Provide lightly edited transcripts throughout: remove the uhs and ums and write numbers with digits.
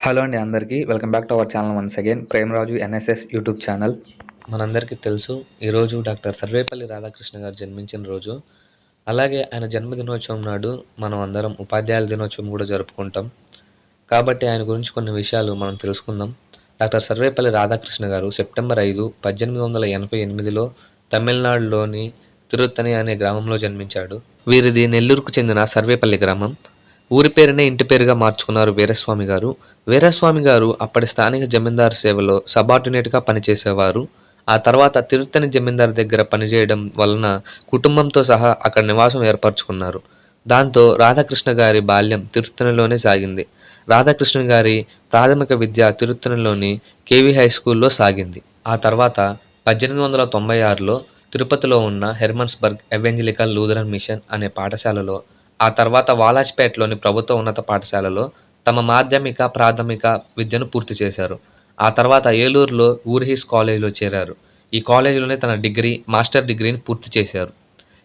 Hello అండి అందరికీ. Welcome back to our channel once again. Premaraju NSS YouTube channel. మనందరికీ తెలుసు ఈరోజు డాక్టర్ సర్వేపల్లి రాధాకృష్ణ గారు జన్మించిన రోజు. అలాగే ఆయన జన్మదినోత్సవం నాడు మనం అందరం ఉపాధ్యాయుల దినోత్సవం కూడా జరుపుకుంటాం. కాబట్టి ఆయన గురించి కొన్ని విషయాలు మనం తెలుసుకుందాం. డాక్టర్ సర్వేపల్లి రాధాకృష్ణ గారు సెప్టెంబర్ 5, 1888లో తమిళనాడులోని తిరుత్తని అనే గ్రామంలో జన్మించాడు. వీరిది నెల్లూరుకు చెందిన సర్వేపల్లి గ్రామం. ఊరి పేరునే ఇంటి పేరుగా మార్చుకున్నారు వీరస్వామి గారు. వీరస్వామి గారు అప్పటి స్థానిక జమీందారు సేవలో సబార్డినేట్గా పనిచేసేవారు. ఆ తర్వాత తిరుత్తని జమీందారు దగ్గర పనిచేయడం వలన కుటుంబంతో సహా అక్కడ నివాసం ఏర్పరచుకున్నారు. దాంతో రాధాకృష్ణ గారి బాల్యం తిరుత్తనిలోనే సాగింది. రాధాకృష్ణ గారి ప్రాథమిక విద్య తిరుత్తనిలోని కేవీ హై స్కూల్లో సాగింది. ఆ తర్వాత 1896లో తిరుపతిలో ఉన్న హెర్మన్స్బర్గ్ ఎవెంజలికల్ లూథరన్ మిషన్ అనే పాఠశాలలో, ఆ తర్వాత వాలాజ్పేట్లోని ప్రభుత్వ ఉన్నత పాఠశాలలో తమ మాధ్యమిక, ప్రాథమిక విద్యను పూర్తి చేశారు. ఆ తర్వాత ఏలూరులో ఊర్హిస్ కాలేజీలో చేరారు. ఈ కాలేజీలోనే తన మాస్టర్ డిగ్రీని పూర్తి చేశారు.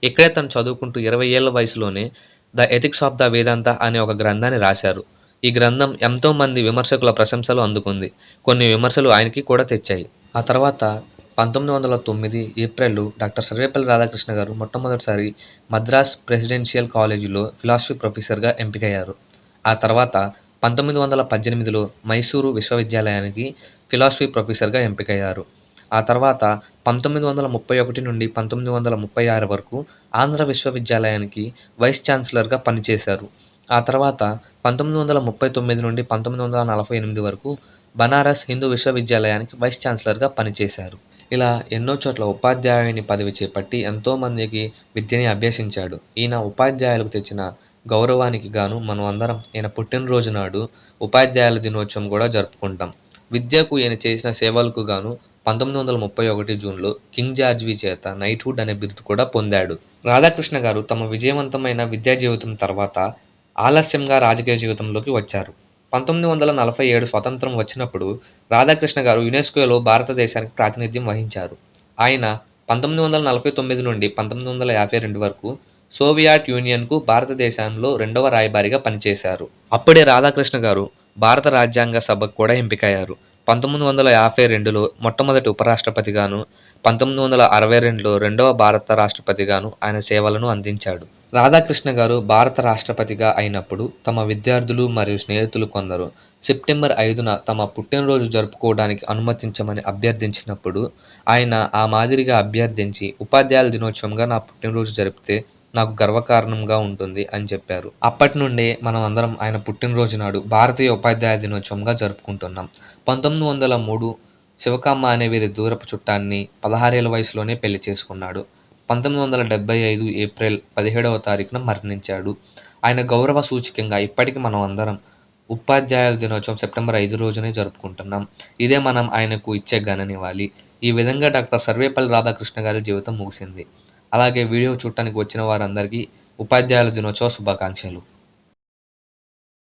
ఇక్కడే తను చదువుకుంటూ 20 ఏళ్ల వయసులోనే ద ఎథిక్స్ ఆఫ్ ద వేదాంత అనే ఒక గ్రంథాన్ని రాశారు. ఈ గ్రంథం ఎంతోమంది విమర్శకుల ప్రశంసలు అందుకుంది. కొన్ని విమర్శలు ఆయనకి కూడా తెచ్చాయి. ఆ తర్వాత 1909 ఏప్రిల్ డాక్టర్ సర్వేపల్లి రాధాకృష్ణ గారు మొట్టమొదటిసారి మద్రాస్ ప్రెసిడెన్షియల్ కాలేజీలో ఫిలాసఫీ ప్రొఫెసర్గా ఎంపికయ్యారు. ఆ తర్వాత 1918లో మైసూరు విశ్వవిద్యాలయానికి ఫిలాసఫీ ప్రొఫెసర్గా ఎంపికయ్యారు. ఆ తర్వాత 1931 నుండి 1936 వరకు ఆంధ్ర విశ్వవిద్యాలయానికి వైస్ ఛాన్సలర్గా పనిచేశారు. ఆ తర్వాత 1939 నుండి 1948 వరకు బనారస్ హిందూ విశ్వవిద్యాలయానికి వైస్ ఛాన్సలర్గా పనిచేశారు. ఇలా ఎన్నో చోట్ల ఉపాధ్యాయుని పదవి చేపట్టి ఎంతోమందికి విద్యని అభ్యసించాడు. ఈయన ఉపాధ్యాయులకు తెచ్చిన గౌరవానికి గాను మనం అందరం ఈయన పుట్టినరోజు నాడు ఉపాధ్యాయుల దినోత్సవం కూడా జరుపుకుంటాం. విద్యకు ఈయన చేసిన సేవలకు గాను 1931 జూన్లో కింగ్ జార్జ్వి చేత నైట్హుడ్ అనే బిరుదు కూడా పొందాడు. రాధాకృష్ణ గారు తమ విజయవంతమైన విద్యా జీవితం తర్వాత ఆలస్యంగా రాజకీయ జీవితంలోకి వచ్చారు. 1947 స్వతంత్రం వచ్చినప్పుడు రాధాకృష్ణ గారు యునెస్కోలో భారతదేశానికి ప్రాతినిధ్యం వహించారు. ఆయన 1949 నుండి 1952 వరకు సోవియట్ యూనియన్కు భారతదేశంలో రెండవ రాయబారిగా పనిచేశారు. అప్పుడే రాధాకృష్ణ గారు భారత రాజ్యాంగ సభకు కూడా ఎంపికయ్యారు. 1952లో మొట్టమొదటి ఉపరాష్ట్రపతిగాను, 1962లో రెండవ భారత రాష్ట్రపతిగాను ఆయన సేవలను అందించాడు. రాధాకృష్ణ గారు భారత రాష్ట్రపతిగా అయినప్పుడు తమ విద్యార్థులు మరియు స్నేహితులు కొందరు సెప్టెంబర్ 5న తమ పుట్టినరోజు జరుపుకోవడానికి అనుమతించమని అభ్యర్థించినప్పుడు ఆయన ఆ మాదిరిగా అభ్యర్థించి ఉపాధ్యాయుల దినోత్సవంగా నా పుట్టినరోజు జరిపితే నాకు గర్వకారణంగా ఉంటుంది అని చెప్పారు. అప్పటి నుండే మనం అందరం ఆయన పుట్టినరోజు నాడు భారతీయ ఉపాధ్యాయ దినోత్సవంగా జరుపుకుంటున్నాం. 1903 శివకామ్మ అనే వీరి దూరపు చుట్టాన్ని 16 ఏళ్ల వయసులోనే పెళ్లి చేసుకున్నాడు. 1975 ఏప్రిల్ 17వ తారీఖున మరణించాడు. ఆయన గౌరవ సూచకంగా ఇప్పటికీ మనం అందరం ఉపాధ్యాయుల దినోత్సవం సెప్టెంబర్ 5 రోజునే జరుపుకుంటున్నాం. ఇదే మనం ఆయనకు ఇచ్చే ఘననివ్వాలి. ఈ విధంగా డాక్టర్ సర్వేపల్లి రాధాకృష్ణ గారి జీవితం ముగిసింది. అలాగే వీడియో చూడటానికి వచ్చిన వారందరికీ ఉపాధ్యాయుల దినోత్సవ శుభాకాంక్షలు.